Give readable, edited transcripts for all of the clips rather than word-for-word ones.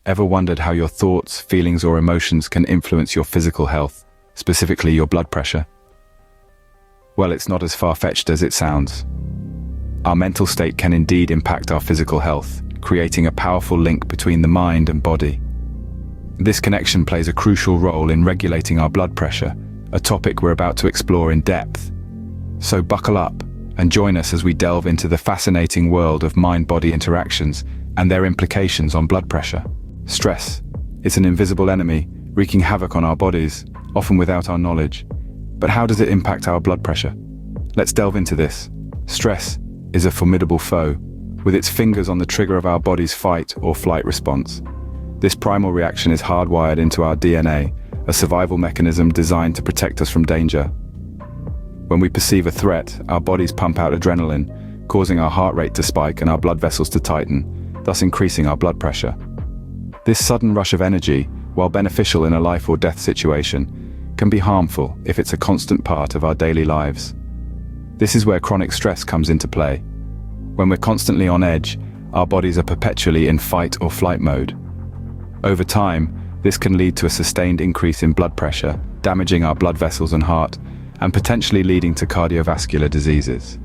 Ever wondered how your thoughts, feelings, or emotions can influence your physical health, specifically your blood pressure? Well, it's not as far-fetched as it sounds. Our mental state can indeed impact our physical health, creating a powerful link between the mind and body. This connection plays a crucial role in regulating our blood pressure, a topic we're about to explore in depth. So buckle up and join us as we delve into the fascinating world of mind-body interactions and their implications on blood pressure. Stress. It's an invisible enemy, wreaking havoc on our bodies, often without our knowledge. But how does it impact our blood pressure? Let's delve into this. Stress is a formidable foe, with its fingers on the trigger of our body's fight or flight response. This primal reaction is hardwired into our DNA, a survival mechanism designed to protect us from danger. When we perceive a threat, our bodies pump out adrenaline, causing our heart rate to spike and our blood vessels to tighten, thus increasing our blood pressure. This sudden rush of energy, while beneficial in a life or death situation, can be harmful if it's a constant part of our daily lives. This is where chronic stress comes into play. When we're constantly on edge, our bodies are perpetually in fight or flight mode. Over time, this can lead to a sustained increase in blood pressure, damaging our blood vessels and heart, and potentially leading to cardiovascular diseases.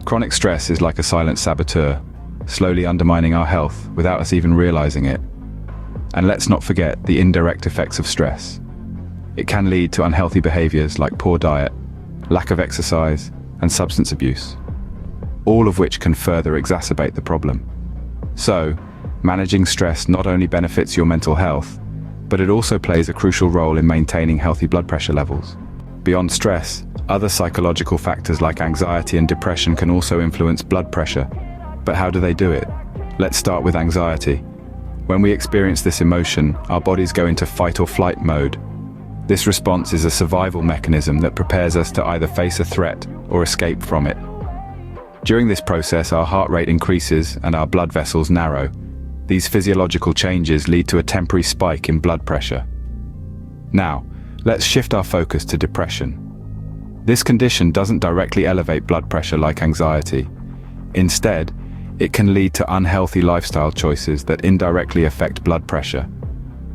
Chronic stress is like a silent saboteur, slowly undermining our health without us even realizing it. And let's not forget the indirect effects of stress. It can lead to unhealthy behaviors like poor diet, lack of exercise, and substance abuse, all of which can further exacerbate the problem. So, managing stress not only benefits your mental health, but it also plays a crucial role in maintaining healthy blood pressure levels. Beyond stress, other psychological factors like anxiety and depression can also influence blood pressure. But how do they do it? Let's start with anxiety. When we experience this emotion, our bodies go into fight or flight mode. This response is a survival mechanism that prepares us to either face a threat or escape from it. During this process, our heart rate increases and our blood vessels narrow. These physiological changes lead to a temporary spike in blood pressure. Now, let's shift our focus to depression. This condition doesn't directly elevate blood pressure like anxiety. Instead, it can lead to unhealthy lifestyle choices that indirectly affect blood pressure.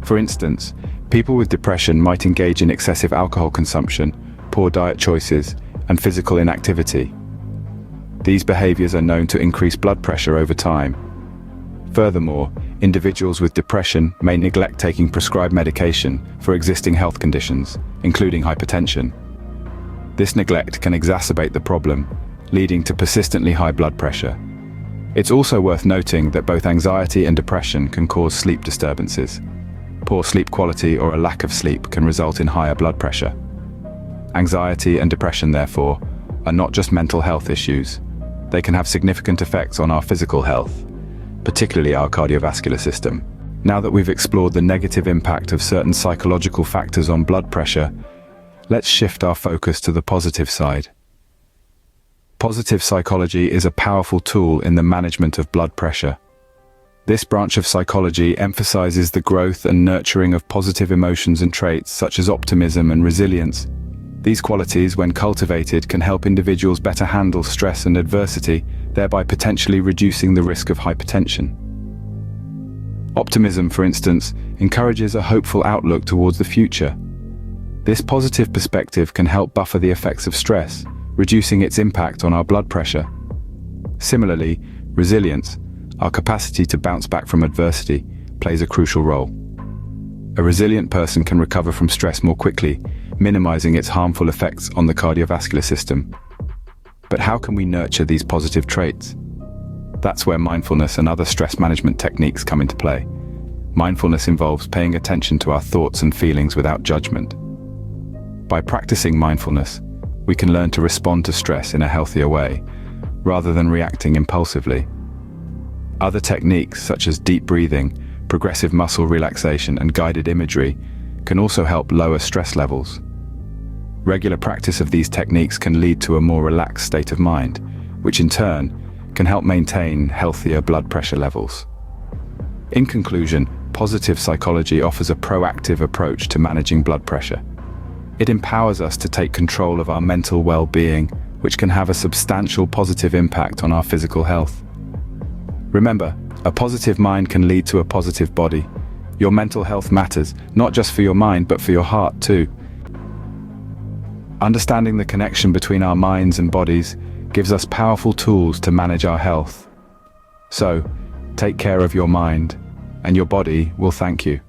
For instance, people with depression might engage in excessive alcohol consumption, poor diet choices, and physical inactivity. These behaviors are known to increase blood pressure over time. Furthermore, individuals with depression may neglect taking prescribed medication for existing health conditions, including hypertension. This neglect can exacerbate the problem, leading to persistently high blood pressure. It's also worth noting that both anxiety and depression can cause sleep disturbances. Poor sleep quality or a lack of sleep can result in higher blood pressure. Anxiety and depression, therefore, are not just mental health issues. They can have significant effects on our physical health, particularly our cardiovascular system. Now that we've explored the negative impact of certain psychological factors on blood pressure, let's shift our focus to the positive side. Positive psychology is a powerful tool in the management of blood pressure. This branch of psychology emphasizes the growth and nurturing of positive emotions and traits such as optimism and resilience. These qualities, when cultivated, can help individuals better handle stress and adversity, thereby potentially reducing the risk of hypertension. Optimism, for instance, encourages a hopeful outlook towards the future. This positive perspective can help buffer the effects of stress, reducing its impact on our blood pressure. Similarly, resilience, our capacity to bounce back from adversity, plays a crucial role. A resilient person can recover from stress more quickly, minimizing its harmful effects on the cardiovascular system. But how can we nurture these positive traits? That's where mindfulness and other stress management techniques come into play. Mindfulness involves paying attention to our thoughts and feelings without judgment. By practicing mindfulness, we can learn to respond to stress in a healthier way, rather than reacting impulsively. Other techniques such as deep breathing, progressive muscle relaxation, and guided imagery can also help lower stress levels. Regular practice of these techniques can lead to a more relaxed state of mind, which in turn can help maintain healthier blood pressure levels. In conclusion, positive psychology offers a proactive approach to managing blood pressure. It empowers us to take control of our mental well-being, which can have a substantial positive impact on our physical health. Remember, A positive mind can lead to a positive body. Your mental health matters, not just for your mind, but for your heart too. Understanding the connection between our minds and bodies gives us powerful tools to manage our health. So, take care of your mind, and your body will thank you.